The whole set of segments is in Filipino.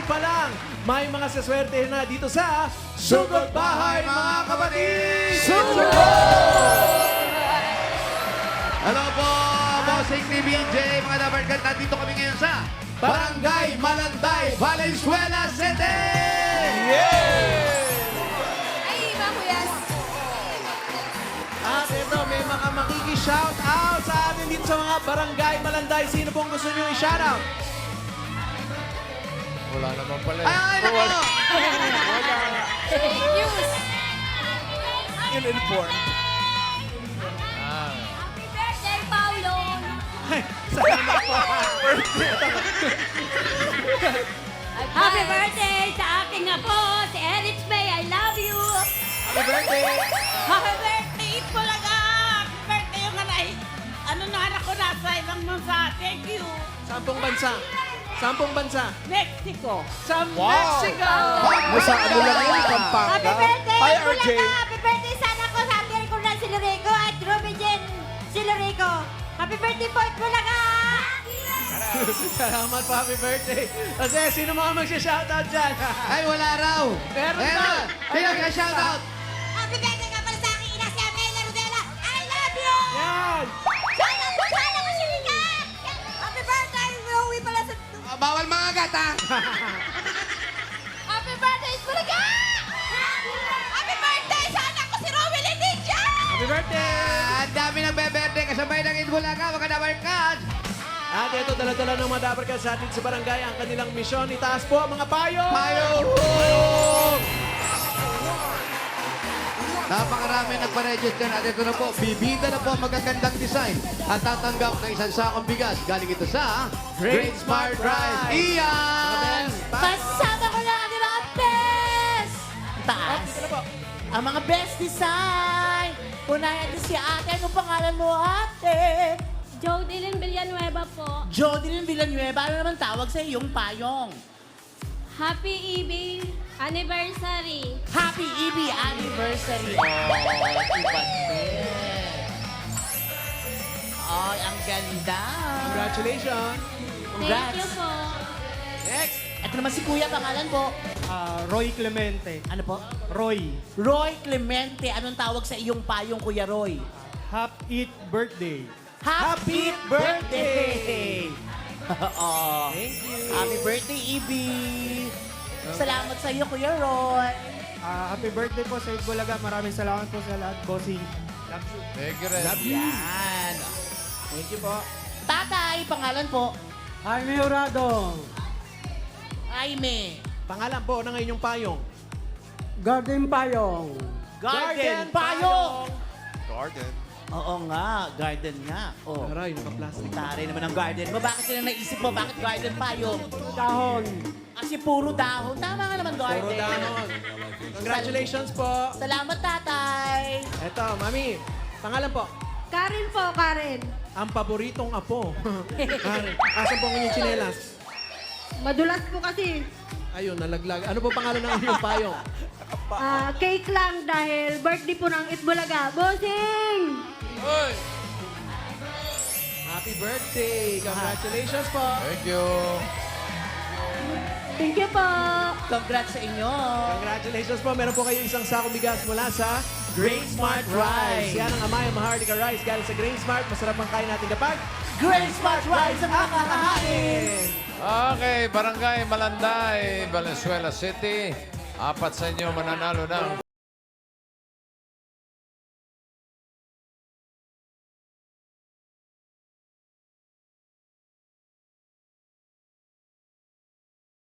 pa lang, may mga saswerte na dito sa Sugod Bahay, mga kapatid! Hello po, Bossing ni BJ, mga Dabarkan. Nandito kami ngayon sa Barangay Malanday, Valenzuela City! Ay, iba ko yan. At ito, may mga makiki-shout out sa atin dito sa mga Barangay Malanday. Sino pong gusto nyo i-shout out? Wala naman pala. Ay, nako! Fake news. In-inform. Happy birthday, Paulo. Salamat po. Happy birthday sa aking apo, si Erich May. I love you. Happy birthday! Happy birthday po lang Happy birthday yung anak. Ano na anak ko nasa ibang bansa. Thank you. Sampung bansa. Sampung bansa. Mexico. Sa Mexico! Nasa ano lang yun, Pampanga. Happy birthday, Hi, Bulaga. RJ. Happy birthday sa anak ko, sabi ko na si Lorico at Ruby Jen si Lorico. Happy birthday po, Bulaga. Salamat po, happy birthday. Kasi sino mga magsha-shoutout dyan? Ay, wala raw! Meron Ayan na. Sino ka shout out? Happy birthday nga pala sa aking ina, si Amelia Rodela. I love you. Yan! Sana ko si Rika. Happy birthday, Rowie pala sa... Bawal mga gata! Happy birthday, Bulaga. Happy birthday sa anak ko si Rowie Leticia. Happy birthday! Ang dami ng beberde kasabay ng Itbulaga, mga Dabarkan! At ito, dala-dala ng mga dabarkan sa atin sa barangay ang kanilang misyon. Itaas po ang mga payo! Payo! Napakarami nagpa-register at ito na po, bibida na po ang magagandang design at tatanggap ng isang sakong bigas. Galing ito sa Great Smart Rice. Iyan! Pasama ko lang ang mga best. Taas. Dito na po. Ang mga best design. Unahin natin si ate. Anong pangalan mo, ate? Jodilyn Villanueva po. Jodeline Villanueva. Ano naman tawag sa iyong payong? Happy EB anniversary. Happy EB anniversary. Iba din. Ay, ang ganda. Congratulations! Thank you po. Next! Ito naman si Kuya, pangalan po. Roy Clemente. Ano po? Roy, Roy Clemente. Anong tawag sa iyong payong, Kuya Roy? happy birthday. Happy birthday! Oo. Thank you! Happy birthday, Ibi! Salamat sa iyo, Kuya Roy. Happy birthday po sa Itbulaga. Maraming salamat po sa lahat, bossing. Love you. Thank you rin. Yan. Thank you po. Tatay, pangalan po. Jaime Jurado. Jaime. Pangalan po ng inyong payong. Garden Payong. Garden Payong. Garden. Oo nga, garden nga. Oh. Aray, naka-plastic. Tari naman ang garden mo. Bakit sila naisip mo? Bakit garden payong? Dahon. Kasi puro dahon. Tama nga naman, garden. Puro dahon. Congratulations po. Salamat, tatay. Eto, mami. Pangalan po. Karen po, Karen. Ang paboritong apo. Karen, asan po ang inyong tsinelas? Madulas po kasi. Ayun, nalaglag. Ano po pangalan ng inyong payong? Cake lang dahil birthday po ng Itbulaga. Bossing! Happy birthday! Congratulations po! Thank you. Thank you po. Congrats sa inyo. Congratulations po. Meron po kayo isang sakong bigas mula sa Grain Smart Rice. Yan ang Amaya Maharlika Rice galing sa Grain Smart. Masarap ang kain natin kapag Great Smart Rice ang mga kakahain. Okay, Barangay Malanday, Valenzuela City. Apat sa inyo mananalo ng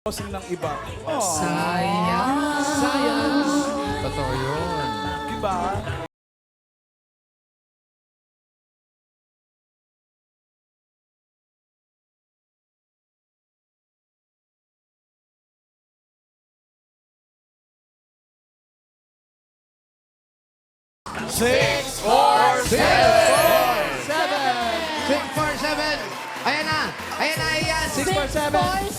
Bossing ng iba. science. totoo yun. Diba? Six, 7! 647. Ayan na. Ayan na, ayan. 647.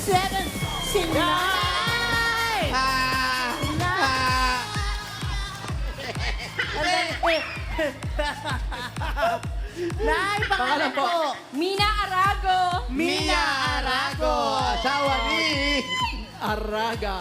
647. Si Nay! Ah! Ah! Nay, pangalan po. Mina Arago. Mia Arago, asawa ni Araga.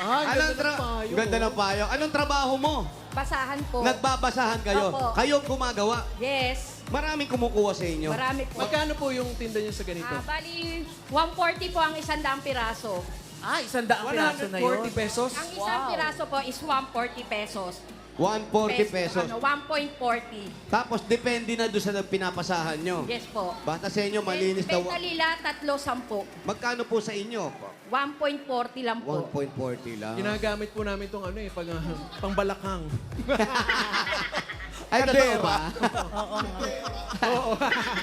Ay, Anong ganda ng payo. Ganda ng payo. Anong trabaho mo? Basahan po. Nagbabasahan kayo. Opo. Kayong gumagawa. Yes. Maraming kumukuha sa inyo. Marami po. Magkano po yung tinda niyo sa ganito? Bali, 140 po ang 100 piraso. Ah, 100 piraso na yun. 140 pesos? Ang isang piraso po is 140 pesos. 140 pesos. Ano, 1.40. Tapos depende na doon sa pinapasahan nyo. Yes po. Basta sa inyo, malinis daw. Benta nila 3.10. Magkano po sa inyo? 1.40 lang po. 1.40 lang. Ginagamit po namin itong ano pag pangbalakang. Ay, totoo ba? Oo.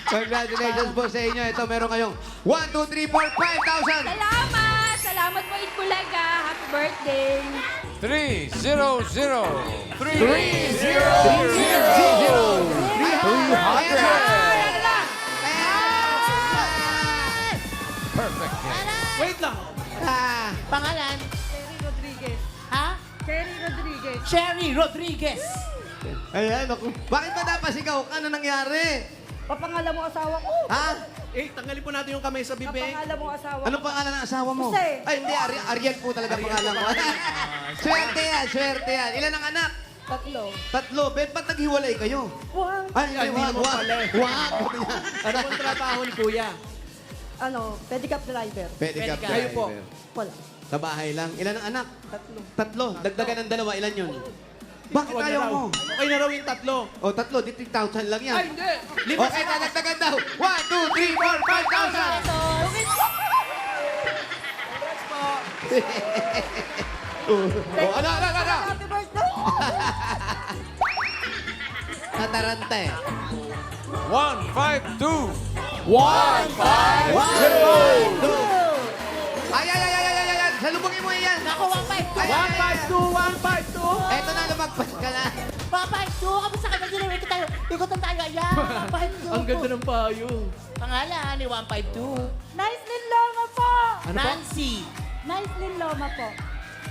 Congratulations po sa inyo. Ito, meron kayong 1, 2, 3, 4, 5,000! Salamat! Salamat po, Itbulaga. Happy birthday! 300. 300! Perfect game. Wait lang. Pangalan? Cherry Rodriguez. Ha? Cherry Rodriguez. Cherry Rodriguez. Ayan, ako. Bakit ba napasigaw? Ano nangyari? Papangalan mo asawa ko. Ha? Tanggalin po natin yung kamay sa bibig. Papangalan mo asawa Anong pangalan ng asawa mo? Jose. Ay, hindi. Ariel po talaga pangalan mo. Swerte yan, swerte yan. Ilan ang anak? Tatlo. Tatlo. Bet, ba't naghiwalay kayo? Wow. Ay, Ay, hindi wag, naman wag. pala eh. Wag. Ano pong trabaho ni Kuya? Ano, pedicab driver. Pedicab Kayo po. driver. Wala. Sa bahay lang. Ilan ang anak? Tatlo. Tatlo. Dagdagan ng dalawa. Ilan yun? Bakit Wag na ayaw raw. mo? Okay na raw yung tatlo. O, tatlo. Di 3,000 lang yan. Ay, hindi. Lipas Okay, dadagdagan daw. 1, 2, 3, 4, 5,000! Oh, ano? Happy birthday! Nataranta eh. 152. Ay! Salubungin mo yan! Ako, 152. Ay, 152! Eto na, lumagpas ka na. 152. Kamusta ka na din? Ikutan tayo. Ayan, 152. Ang ganda ng payo. Pangalan ni 152. Nicelyn Loma po! Ano po? Nancy. Nicelyn Loma po.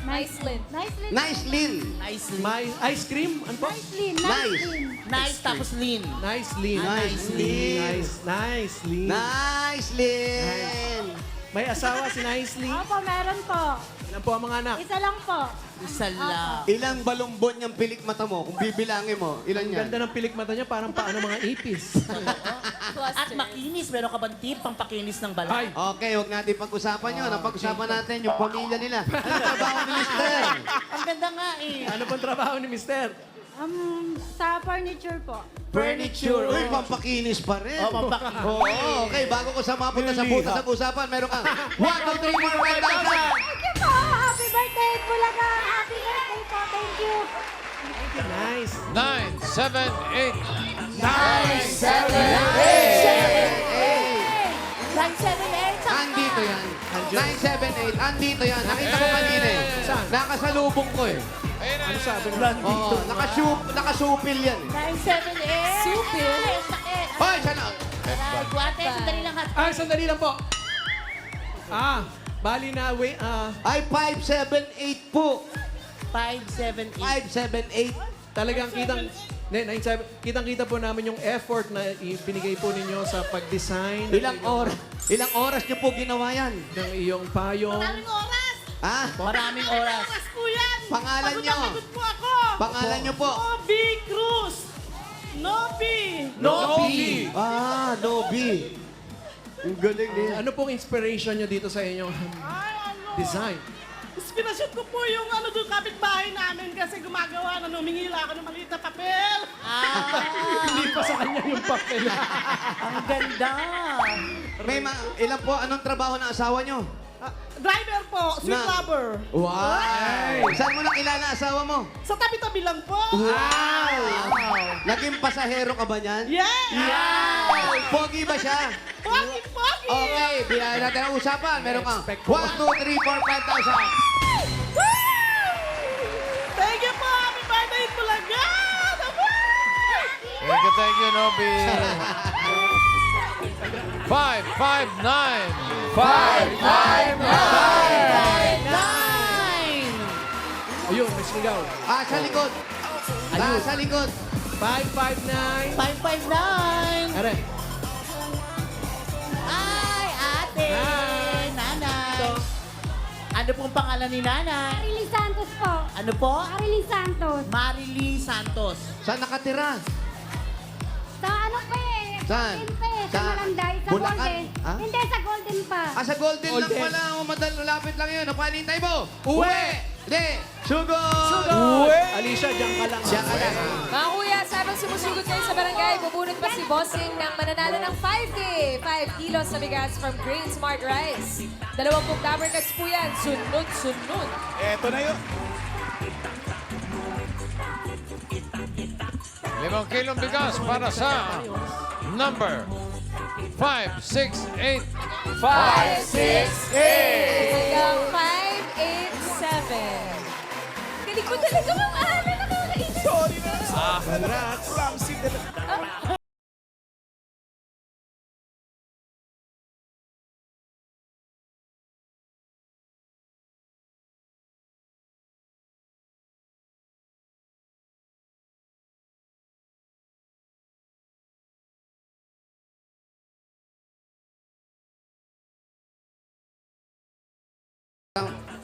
Nicelyn. Nicelyn. Nice, Lynn. Nice. May ice cream? Ano po? Nicelyn. Nice. Nicelyn. Nice tapos lean. Nice lean. Nice lean. Nice lean. Nice, Lynn. May asawa si Nice Lean. Opo, meron po. Ilan po ang mga anak? Isa lang po. Isa lang. Ilang balumbon yung pilik mata mo? Kung bibilangin mo, ilan Ang yan? ganda ng pilik mata niya, parang paano mga ipis. At makinis. Meron ka bang tip pang pakinis ng balat? Ay, Okay, huwag natin pag-usapan yun. Ang pag-usapan natin yung pamilya nila. Ano trabaho ni Mister? Ang ganda nga eh. ano pong trabaho ni Mister? Sa furniture po. Furniture. Uy, pampakinis pa rin. Oh, pampakinis. Oo, okay. Bago ko sa mapunta sa putas ng usapan, meron kang 1, 2, 3, 4, 5,000. Thank you po! Happy birthday, Bulaga! Happy birthday po! Thank you! Nice. 978. 978. Andito yan. 978. Andito yan. Nakita ko kanina eh. Saan? Nakasalubong ko eh. Ayun na. Ano sabi mo? Oo, nakasupil yan eh. 978. Super. Sakit. Hoy, sana. Aray, guwate. Sandali lang ha. Ay, sandali lang po. Bali na, Ay, 578 po. 578. 578. talagang kitang-kita po namin yung effort na ibinigay po ninyo sa pag-design Ilang oras niyo po ginawa yan? ng iyong payong. Maraming oras! Ah, Maraming oras. Oras po yan! Pangalan Pagod nyo. na pagod po ako! pangalan niyo po. Nobi Cruz! Nobi! Nobi! Nobi. Ang galing din. Ano pong inspiration nyo dito sa inyong Ay, ano? design? Inspirasyon ko po yung ano doon kapitbahay namin kasi gumagawa na numingila ako ng maliit na papel. Hindi pa sa kanya yung papel. Ang ganda. Ilan po, anong trabaho ng asawa niyo? Driver po, sweet lover. Wow! Saan mo nakilala asawa mo? Sa tabi-tabi lang po. Wow! Naging pasahero ka ba niyan? Yes! Pogi ba siya? Pogi, pogi! Okay, bilahin natin ang usapan. Meron kang 1, 2, 3, 4, 5,000. Thank you po! Happy birthday, Bulaga! Thank you, Nobi. 559. 559. Ayun, may sigaw. Sa likod. Sa likod. 559. 559. Are. Ay, ate. Hi. Nanay. Ito. Ano pong pangalan ni nanay? Marilyn Santos po. Ano po? Marilyn Santos. Marily Santos. Saan nakatira? Sa ano pa eh? Saan? Golden pa eh. Sa Sa Malanday. Sa Bulacan? Golden. Ha? Hindi, sa Golden pa. Ah, sa Golden, lang Golden. pala. Malapit lang yun. Ano pa hinihintay mo? Uwi! Hindi! Sugod! Uwi! Alicia, diyan ka lang. Diyan ka lang. Mga kuya, sa habang sumusugod kayo sa barangay, bubunot pa si Bossing ng mananalo ng 5K. 5 kilos na bigas from Grain Smart Rice. 20 Dabber Cuts po yan. Sunod-sunod. Eto na yun. 5 kilong bigas para sa number 5, 6, 8. 5, 6, 8. Hanggang 5, 8, 7. Galing mo talaga, Ma'am Ana. Nakakaisip. Sorry na. Congrats! Ramsey talaga.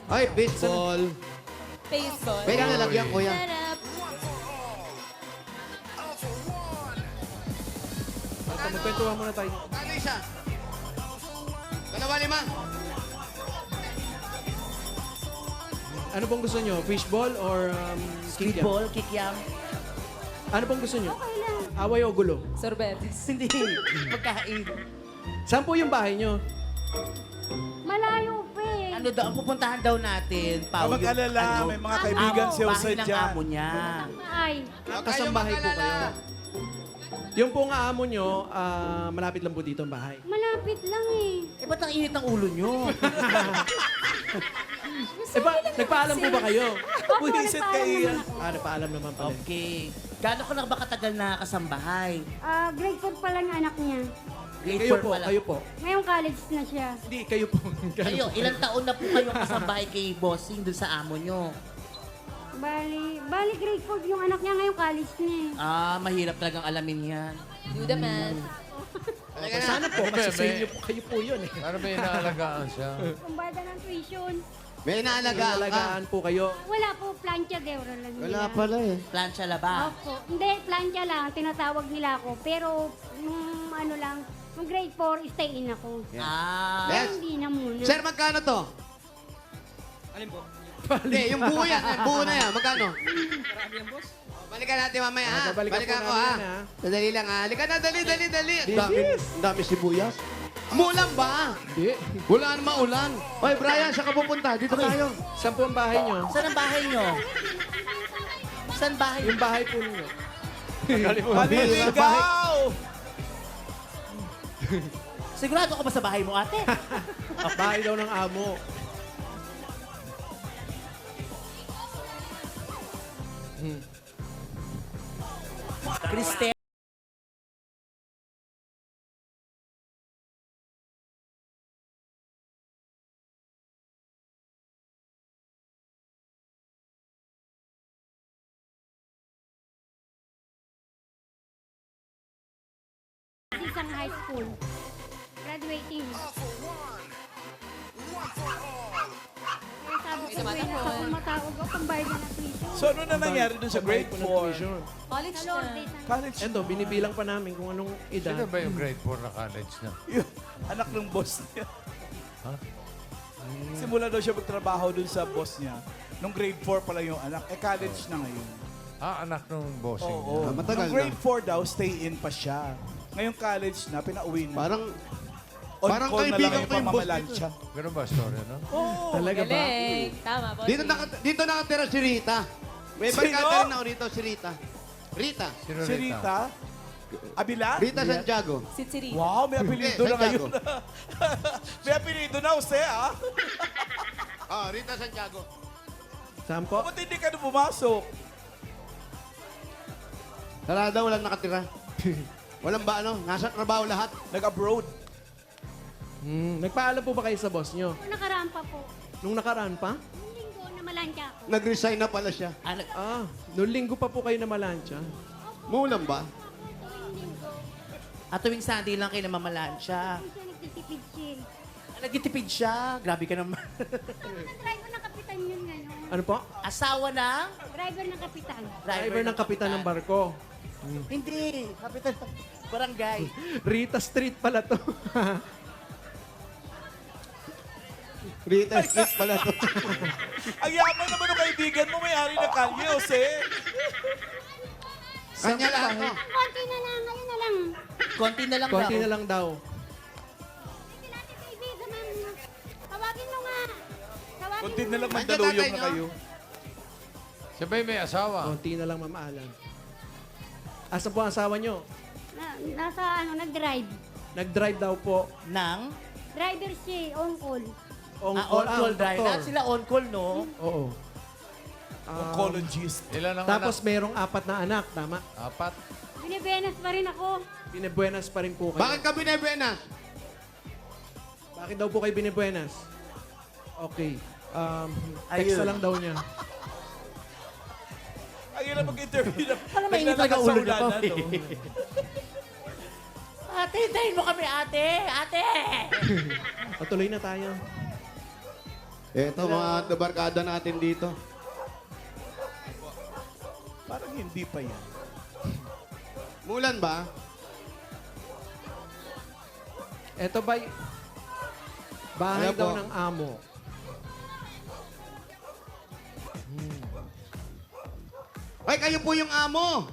Ay, baseball. Baseball. Pwede nga lagyan, kuya. Sarap. Magkwentuhan muna tayo. Ano isa? 2-5. Ano pong gusto nyo? Fishball or kikiam? Kickball, kikiam. Ano pong gusto nyo? Away o gulo? Sorbetes. Hindi. Pagkain. Saan po yung bahay nyo? Malayo pa eh. Ano daw, ang pupuntahan daw natin, Pao, Huwag mag-alala, may mga kaibigan si Jose bahay ng dyan. amo niya. Ay. Kasambahay po kayo. Yung pong amo nyo, malapit lang po dito ang bahay. Malapit lang eh. Eh, ba't ang init ng ulo niyo? Nagpaalam po ba kayo? Opo, Buwisit ka, Ian. Nagpaalam naman pala. Okay. Gaano ko lang ba katagal na kasambahay? Grade 4 pa lang yung anak niya. Grade Kayo 4 po, pa lang. kayo po. Ngayong college na siya. Hindi, kayo po. Kayo, ilang taon na po kayo kasambahay kay Bossing dun sa amo nyo? Bali grade 4 yung anak niya ngayong college niya eh. Ah, mahirap talagang alamin yan. Do the man. Sana po, kasi sa inyo po, kayo po yun eh. Para may inaalagaan siya. Kumbada ng tuition. May inaalagaan ka. Alagaan po kayo. Wala po, plancha deuro lang nila. Wala pala eh. Plancha laba. Opo. Hindi, plancha lang. Tinatawag nila ako. Pero, nung ano lang, nung grade 4, stay in ako. Ah. Yes. Hindi na muna. Sir, magkano to? Alin po? Hindi, yung buo yan. Yung buo na yan. Magkano? Marami yan, boss. Balikan natin mamaya, ha? babalikan Balikan po ko, namin ha? yan, ha? Dali lang, ha? Halika na, dali. Ang dami sibuyas. Mulan ba? Hindi. Wala naman ulan. Oy, Brian, saan ka pupunta? Dito tayo. Saan po ang bahay nyo? Saan ang bahay nyo? Saan bahay Yung bahay po ninyo. Maliligaw! Sigurado ka ba sa bahay mo, ate? Bahay daw ng amo. Cristel. Isang high school. Graduating. Kaya sabi ko, naman kuya, ako. sa pumatawag ako, pambayad na ng tuition. So, ano na nangyari dun sa grade Po ng 4? tuition. College Sa na. Lourdes. College. Eto, binibilang pa namin kung anong edad. Sino ba yung grade 4 na college na? Yung anak ng boss niya. Simula daw siya magtrabaho dun sa boss niya. Nung grade 4 pala yung anak. Eh, college na ngayon. Anak nung bossing. Oo. Ah, matagal Nung grade 4 daw, stay in pa siya. Ngayong college na, pinauwi na. Parang, On parang call na lang kaibigan yung ko yung boss pamamalansya. Ganun ba story, no? Oo. Talaga ba? Galing. Tama, boss. dito nakatira si Rita. May Sino? barkada rin ako rito, si Rita. Rita. Sino Si Rita. Abila? Rita Santiago. Sitsiri. Wow, may apelido na Santiago. ngayon. May apelido na, Jose, ah. Ah, Rita Santiago. Saan po? Ba't hindi ka na pumasok? Sarada, walang nakatira. Walang ba ano? Nasa trabaho lahat. Nag-abroad. Nagpaalam po ba kayo sa boss nyo? Nung nakaraan pa po. Nung nakaraan pa? Nung linggo, namalantya ako. Nag-resign na pala siya. Noong linggo pa po kayo na malansya. Maulan ba? At tuwing Sunday lang kayo namamalansya. Kung siya nagtitipid chill. Nagtitipid siya. Grabe ka naman. Driver ng kapitan yun ngayon. Ano po? Asawa ng Driver ng kapitan. Driver ng kapitan ng barko. Hindi. Kapitan ng barangay. Rita Street pala to. Rita Street pala to. Ang yaman naman ng kaibigan mo, may-ari ng kalye, Jose. Kanya lang. No? Konti na lang, ngayon na lang. Konti na lang Konti daw. na lang daw. Hindi natin kaibigan namin. Tawagin mo nga. Tawagin Kunti mo na lang nga. magdaluyong tatay na nyo? kayo. Siya ba'y may asawa? Konti na lang, Ma'am Alan. Asa po ang asawa nyo? Nasa nag-drive. Nag-drive daw po. Nang Driver siya, on call. on-call driver. doktor. Lahat sila on-call, no? Oo. Oncologist. Ilan ang Tapos anak? merong 4 na anak, tama? 4. Binibenas pa rin ako. Binebuenas pa rin po kayo. Bakit ka binebuenas? Bakit daw po kayo binebuenas? Okay. Text Ayun. na lang daw niya. Ang hirap mag-interview na. Parang mainit talaga ulo niya to. Naglalakas sa ulanan, no? Ate, hintayin mo kami, ate! Ate! Patuloy na tayo. Ito, mga barkada natin dito. Parang hindi pa yan. Mulan ba? Ito ba bahay Ayan daw po. ng amo? Ay, kayo po yung amo.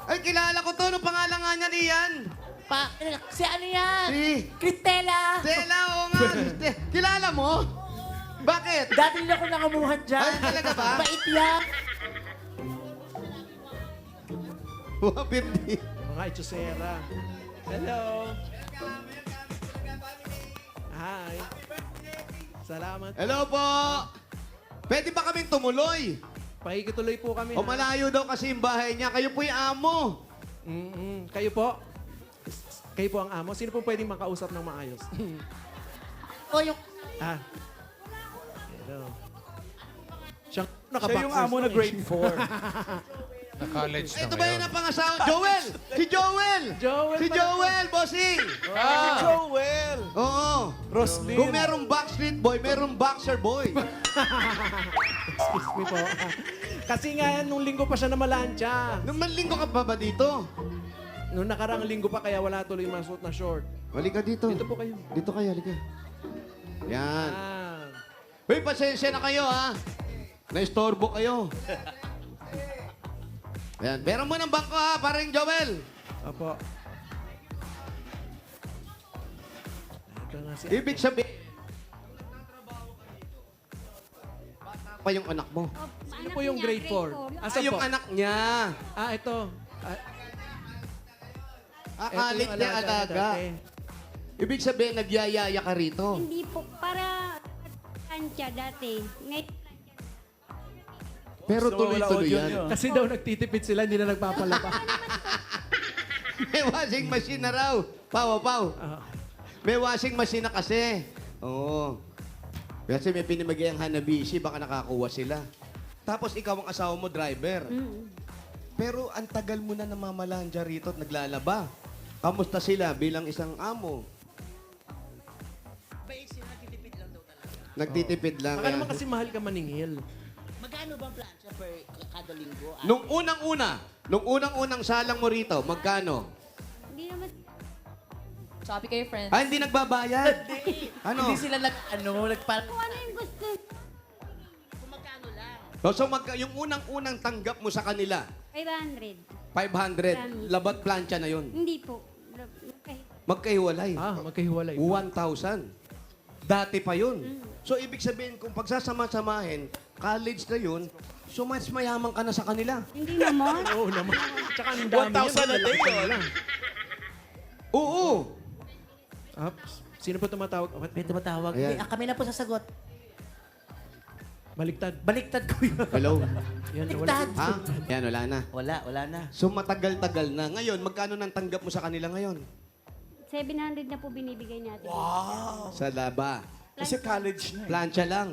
Ay, kilala ko to. Anong pangalan nga niyan, Ian? Si ano yan? Si Cristela! Stella, oo nga. Kilala mo? Bakit? Dati nila ako nangamuhan dyan. Ay, talaga ba? Bait yan. 150. Mga itsusera. Hello. Hi. Salamat. Hello po. Pwede ba kaming tumuloy? Pakikituloy po kami. O malayo daw kasi yung bahay niya. Kayo po yung amo. Kayo po? Kayo po ang amo? Sino po pwedeng makausap ng maayos? O yung... Ah. Hello. Siya, Siya yung amo na grade 4. Na-college na Ito ba yung ngayon. napangasawa? Joel! Si Joel! Joel Si pala Joel, bossing! Si Joel. Oo. Roslyn. Kung merong Backstreet Boy, merong Boxer Boy. Excuse me po. Kasi nga, nung linggo pa siya na malansya. Nung manlinggo ka pa ba dito? Nung nakarang linggo pa, kaya wala tuloy masuot na short. Halika dito. Dito po kayo. Dito kayo, halika. Yan. Ah. Hoy, pasensya na kayo, ha? Naistorbo kayo. Ayan, meron mo ng bangko, ha, parang Joel. Apo. Ito nga si Ibig sabihin, pa yung anak mo. Sino po yung grade 4? Asa Yung po? anak niya. Ah, ito. Ah, Akalit ito yung niya alaga alaga. dati. Ibig sabihin, nagyayaya ka rito. Hindi po, para kansya dati. Ngayon, Pero So, tuloy-tuloy wala audio yan. niyo. Kasi daw nagtitipid sila, hindi na nagpapalaba. May washing machine na raw. Pau. Ah. May washing machine na kasi. Oo. Kasi may pinimagay ang Hanabishi, baka nakakuha sila. Tapos ikaw ang asawa mo, driver. Pero ang tagal mo na namamalanja rito at naglalaba. Kamusta sila bilang isang amo? Nagtitipid lang. Baka yan. naman kasi mahal ka maningil. Magkano ba ang plancha per kada linggo? Nung unang-unang salang mo rito, magkano? hindi naman, Sabi kayo, friends. Ah, hindi nagbabayad. Ano? Hindi sila nagpal... kung ano yung gusto. So, yung unang-unang tanggap mo sa kanila, 500. 500. Labat plancha na yun. Hindi po. Okay. Magkahiwalay. Ah, magkahiwalay. 1,000. Dati pa yun. So, ibig sabihin, kung pagsasama-samahin, college na yun, so mas mayaman ka na sa kanila. Hindi naman. Oo naman. Tsaka ang dami 1,000 a day yun. Oo. Sino po tumatawag? May tumatawag. Ayan. Kami na po sasagot. Baligtad. Baliktad ko yun. Hello? Yan, Baliktad. Ha? Yan, wala na. Wala na. So, matagal-tagal na. Ngayon, magkano nang tanggap mo sa kanila ngayon? 700 na po binibigay natin. Sa laba. Kasi college na eh. Plancha lang.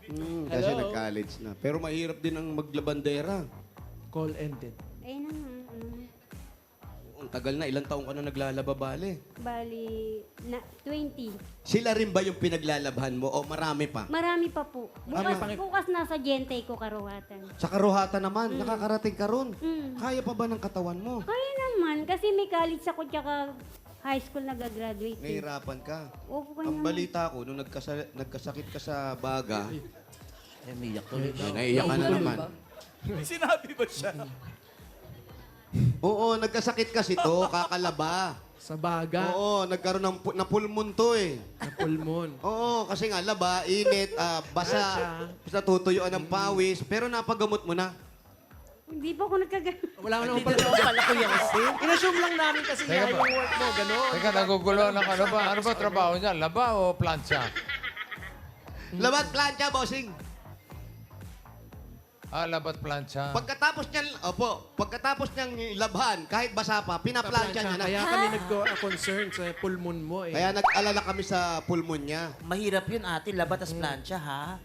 Kasi Hello? nag-college na. Pero mahirap din ang maglabandera. Call ended. Ayun na nga. Ang matagal na. Ilang taong ka na naglalaba, bale? Bali, 20. Sila rin ba yung pinaglalabhan mo o marami pa? Marami pa po. Bukas, Ano? bukas nasa Gentay ko karuhatan. Sa karuhatan naman, nakakarating ka ron. Mm. Kaya pa ba ng katawan mo? Kaya naman, kasi may college ako tsaka high school nag-graduate. Nahihirapan ka. Opo, kaya Ang naman. balita ko, nung nagkasakit ka sa baga, Umiyak tuloy. naiiyak ka na naman. Sinabi ba siya? Oo, nagkasakit kasi to, kakalaba. Sa baga, Oo, nagkaroon ng na pulmon to eh. na pulmon. Oo, kasi nga laba, init, basa, natutuyuan ng pawis, pero napagamot mo na. Hindi po ako nagkagano. Wala ka naman Hindi pala. na pala ko yan. In-assume lang namin kasi Teka yan ba? yung work mo, gano'n. Teka, nagugulo ng ano ba? Ano ba trabaho niya? Laba o plancha? Labat plancha, bossing. Labat plancha. Pagkatapos niyang labhan, kahit basa pa, pinaplansya niya na. Kaya kami nag-concern sa pulmon mo eh. Kaya nag-alala kami sa pulmon niya. Mahirap yun, ate. Labat as plancha, ha?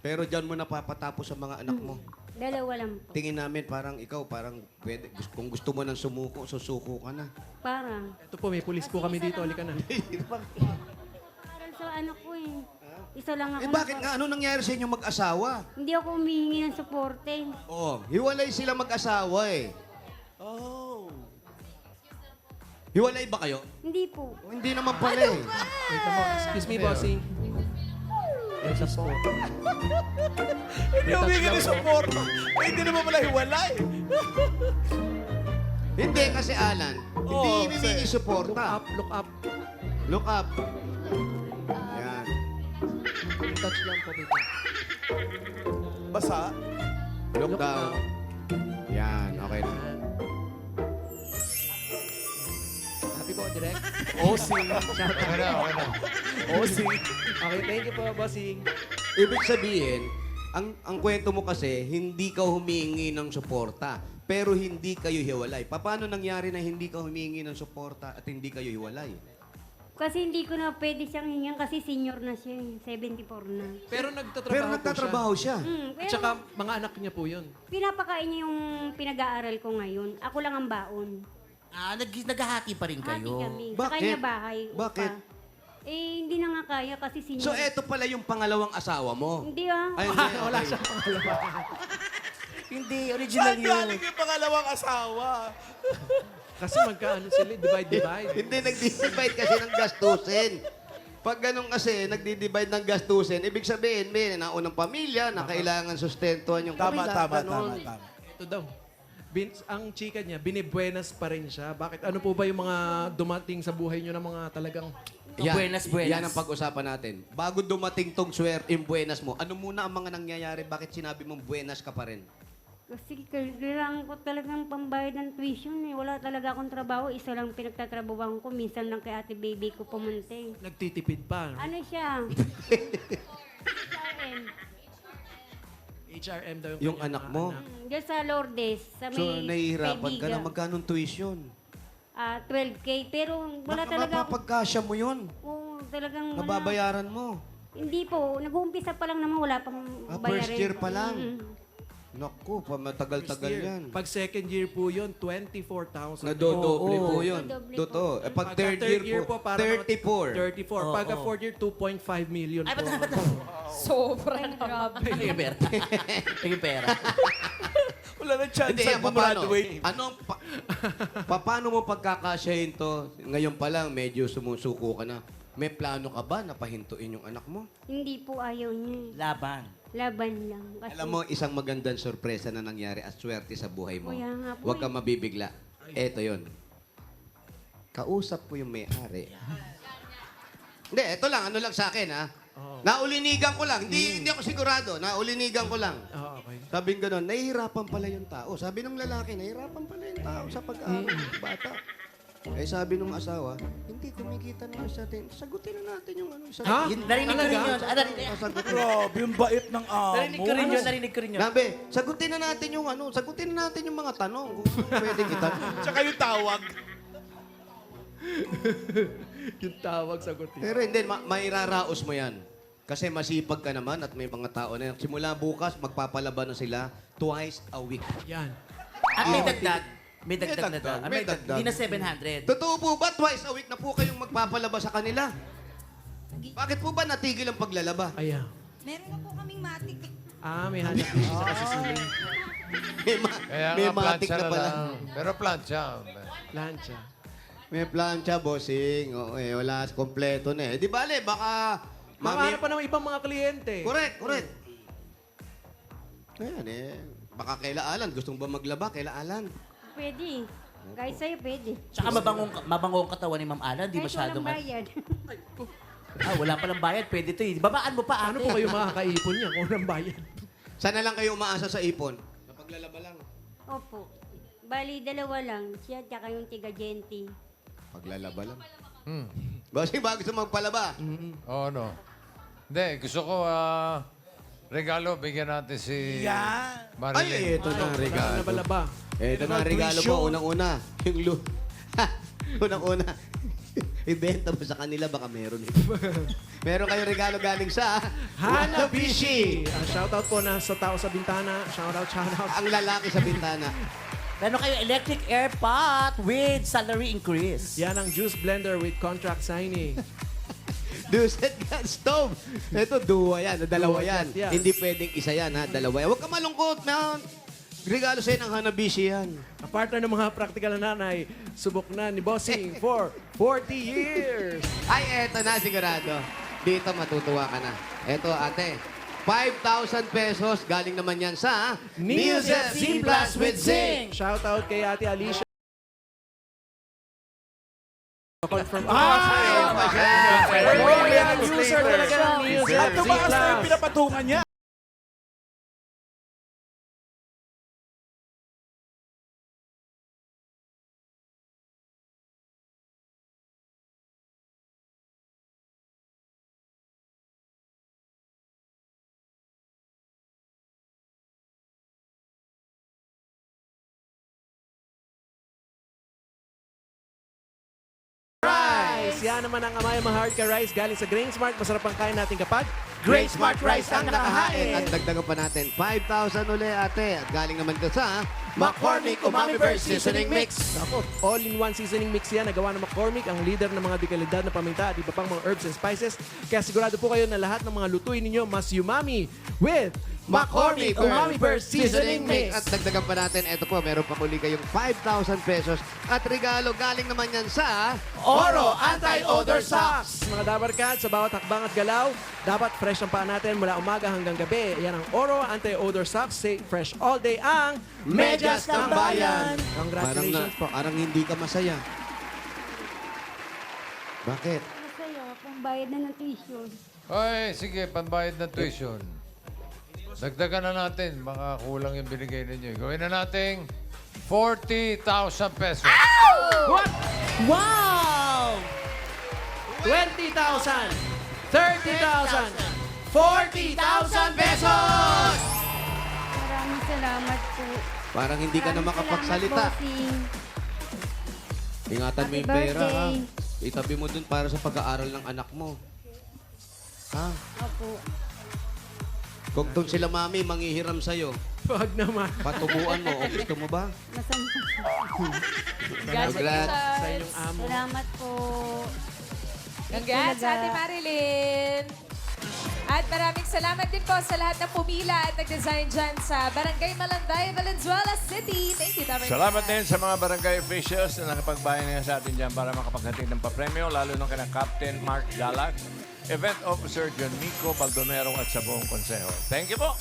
Pero diyan mo napapatapos sa mga anak mo. Dalawa lang po. Tingin namin parang ikaw, parang pwede, kung gusto mo ng sumuko, susuko ka na. Parang. Ito po, may pulis po kami dito. Halika na. Parang sa anak ko eh. Isa lang ako. Bakit nga? Ano nangyari sa inyong mag-asawa? Hindi ako humihingi ng suporte. Oo, hiwalay sila mag-asawa eh. Oh. Hiwalay ba kayo? Hindi po. Hindi naman pala eh. Wait lang po. Excuse me, bossing. Excuse po. Hindi humingi ng support. Eh, hindi naman pala hiwalay. Hindi kasi Alan, hindi Oo, humihingi Look suporta. up, look up. Look up. Yan. Touch lang po dito. Basa? Look down. Yan, okay na. Happy po, direct. Osing. Okay na, okay na. Osing. Okay, thank you po, bossing. Ibig sabihin, ang kwento mo kasi, hindi ka humingi ng suporta, pero hindi kayo hiwalay. Paano nangyari na hindi ka humingi ng suporta at hindi kayo hiwalay? Kasi hindi ko na pwede siyang hingan kasi senior na siya eh. 74 na. Pero nagtatrabaho, Pero nagtatrabaho siya. Hmm, At pero saka mga anak niya po yun. pinapakain niya yung pinag-aaral ko ngayon. Ako lang ang baon. Naghahati pa rin Hati kayo. kami. Sa Bakit? kanya bahay. Bakit? upa. Eh, hindi na nga kaya kasi senior. So, eto pala yung pangalawang asawa mo. Hindi ah. Ay, hindi. Wala okay. siya pangalawa. Hindi, original Saan yun. galing yung pangalawang asawa? Kasi magkaano sila, divide. Hindi, nagdi-divide kasi ng gastusin. Pag ganun kasi, nagdi-divide ng gastusin, ibig sabihin, may naunang pamilya na kailangan sustentuhan yung Tama, pamilya. tama, Ganon. tama, tama. Ito daw. Ang chika niya, binibuenas pa rin siya. Bakit? Ano po ba yung mga dumating sa buhay niyo na mga talagang... Buenas, buenas. Yan ang pag-usapan natin. Bago dumating tong yung buenas mo, ano muna ang mga nangyayari? Bakit sinabi mong buenas ka pa rin? Kasi kailangan ko talagang pambayad ng tuition eh. Wala talaga akong trabaho. Isa lang pinagtatrabawan ko. Minsan lang kay ate baby ko pumunta eh. Nagtitipid pa. Ano siya? HRM. HRM daw Yung kanyang anak mga mo? anak. Diyan sa Lourdes. Sa may So, nahihirapan ka na. Kaibigan. Magkano tuition? 12K. Pero wala talaga ako. Mapapagkasya mo yun. Oo, talagang wala. Nababayaran mo. Hindi po. Nag-uumpisa pa lang naman. Wala pang bayarin. First year pa lang. Mm. Naku, First matagal-tagal year. yan. Pag second year po yun, 24,000. Nadodoble Oo. po yun. Nadodoble Totoo. Eh, pag Pagka third year po, para 34. 34. Pagka fourth year, 2.5 million Ay, po. ba't? Sobrang grabe. Tingin pera. Tingin pera. Wala na chance Hindi, sa paano? gumraduate. Paano mo pagkakasyahin to? Ngayon pa lang, medyo sumusuko ka na. May plano ka ba na pahintuin yung anak mo? Hindi po ayaw niya. Laban. Laban lang. Kasi, Alam mo, isang magandang sorpresa na nangyari at swerte sa buhay mo. Kaya nga po Huwag eh. kang mabibigla. Eto yon. Kausap ko yung may-ari. Hindi, eto lang. Ano lang sa akin, ha? Naulinigan ko lang. Hindi ako sigurado. Naulinigan ko lang. Oo, okay. Sabi ng gano'n, nahihirapan pala yung tao. Sabi ng lalaki, nahihirapan pala yung tao sa pag-aaral ng bata. Eh sabi ng asawa, hindi kumikita naman sa atin. Sagutin na natin yung ano. Ha? Narinig ko rin yun. Sagutin. Grabe, yung bait ng amo. Narinig ko rin yun. Narinig ko rin yun. Sabi, sagutin na natin yung ano. Sagutin na natin yung mga tanong. Kung pwede kita. Tsaka yung tawag. Yung tawag sa kuti. Pero hindi, mairaraos mo yan. Kasi masipag ka naman at may mga tao na yan. Simula bukas, magpapalaban na sila twice a week. Yan. At may dagdag. May dagdag na daw. May dagdag. Hindi na 700. Totoo po ba, twice a week na po kayong magpapalaba sa kanila? Bakit po ba natigil ang paglalaba? Ayan. Meron na po kaming matik. May hanap vision sa kasisiling. Kaya May nga matik plancha na na pala. lang. Pero plancha. Plancha. May plancha, bossing. Oo, wala, kompleto na eh. Di bale, baka... Makahanap pa ng ibang mga kliyente. Correct. Ayan eh. Baka kaila Alan. Gustong ba maglaba? Kaila Alan. Pwede. Kahit sa'yo, pwede. Tsaka mabangong katawan ni Ma'am Alan, di Kahit masyadong... walang bayad. Wala palang bayad, pwede to eh. Babaan mo pa, Ano ate. po kayo makakaipon niya kung walang bayad? Sana lang kayo umaasa sa ipon. Sa paglalaba lang. Opo. Bali, dalawa lang. Siya tsaka yung tiga Genti. Paglalaba lang. Bossing, bago sa magpalaba. Oo, no. Hindi, gusto ko, regalo, bigyan natin si Marilyn. Ay, ito na ang regalo. Laba-laba. Ito na ang regalo mo. Unang-una. Yung Unang-una. Ibenta mo sa kanila, baka meron eh. Meron kayong regalo galing sa Hanabishi! Shoutout po na sa tao sa bintana. Shoutout. ang lalaki sa bintana. Meron kayo electric air pot with salary increase. Yan ang juice blender with contract signing. Duset gas stove. Ito, dua yan. Dalawa Duwa yan. set yan. Hindi pwedeng isa yan, ha? Dalawa yan. Huwag ka malungkot, man. Regalo sa'yo ng Hanabishi yan. Partner ng mga practical na nanay, subok na ni Bossing for 40 years. Ay, eto na, sigurado. Dito matutuwa ka na. Eto, ate. 5,000 pesos. Galing naman yan sa Music C Plus with Zing. Shoutout kay Ate Alicia. Confirm. Ayun pa siya. Royal user talaga ng Music At tumaas na yung C+. pinapatungan niya. Rice! Yan naman ang Amaya Mahard ka Rice galing sa Grain Smart. Masarap ang kain natin kapag Grain Smart Rice ang nakahain. At dagdagan pa natin 5,000 uli, ate. At galing naman ito sa McCormick Umami Burst Seasoning Mix. Ako, all-in-one seasoning mix yan. Nagawa ng McCormick, ang leader ng mga dekalidad na paminta at iba pang mga herbs and spices. Kaya sigurado po kayo na lahat ng mga lutuin ninyo mas umami with McCormick Umami Burst Seasoning Mix. At dagdagan pa natin, eto po, meron pa uli kayong 5,000 pesos. At regalo, galing naman yan sa Oro Anti-Odor Socks! Mga Dabarkat, sa bawat hakbang at galaw, dapat fresh ang paa natin mula umaga hanggang gabi. Yan ang Oro Anti-Odor Socks. Stay fresh all day ang Medyas ng Bayan. Congratulations po. Parang hindi ka masaya. Bakit? Masaya, pambayad na ng tuition. Ay, sige, panbayad ng tuition. Dagdagan na natin. Baka kulang yung binigay ninyo. Gawin na natin 40,000 pesos. What? Wow! 20,000! 30,000! 40,000 pesos! Maraming salamat po. Parang hindi ka na Maraming makapagsalita. salamat, Bossing. Ingatan mo Happy yung pera, ha? birthday. Itabi mo dun para sa pag-aaral ng anak mo. Ha? Opo. Kung doon sila mami, manghihiram sa'yo. Wag naman. Patubuan mo. O gusto mo ba? Masama. Congrats. Sa inyong amo. Salamat po. Congrats, Ate Marilyn! At maraming salamat din po sa lahat ng pumila at nag-design dyan sa Barangay Malanday, Valenzuela City. Thank you, Dabar. Salamat din sa mga barangay officials na nakapagbayan nga sa atin dyan para makapaghatid ng papremyo, lalo ng kina Captain Mark Dalag, Event Officer John Mico Baldomero at sa buong konseho. Thank you po!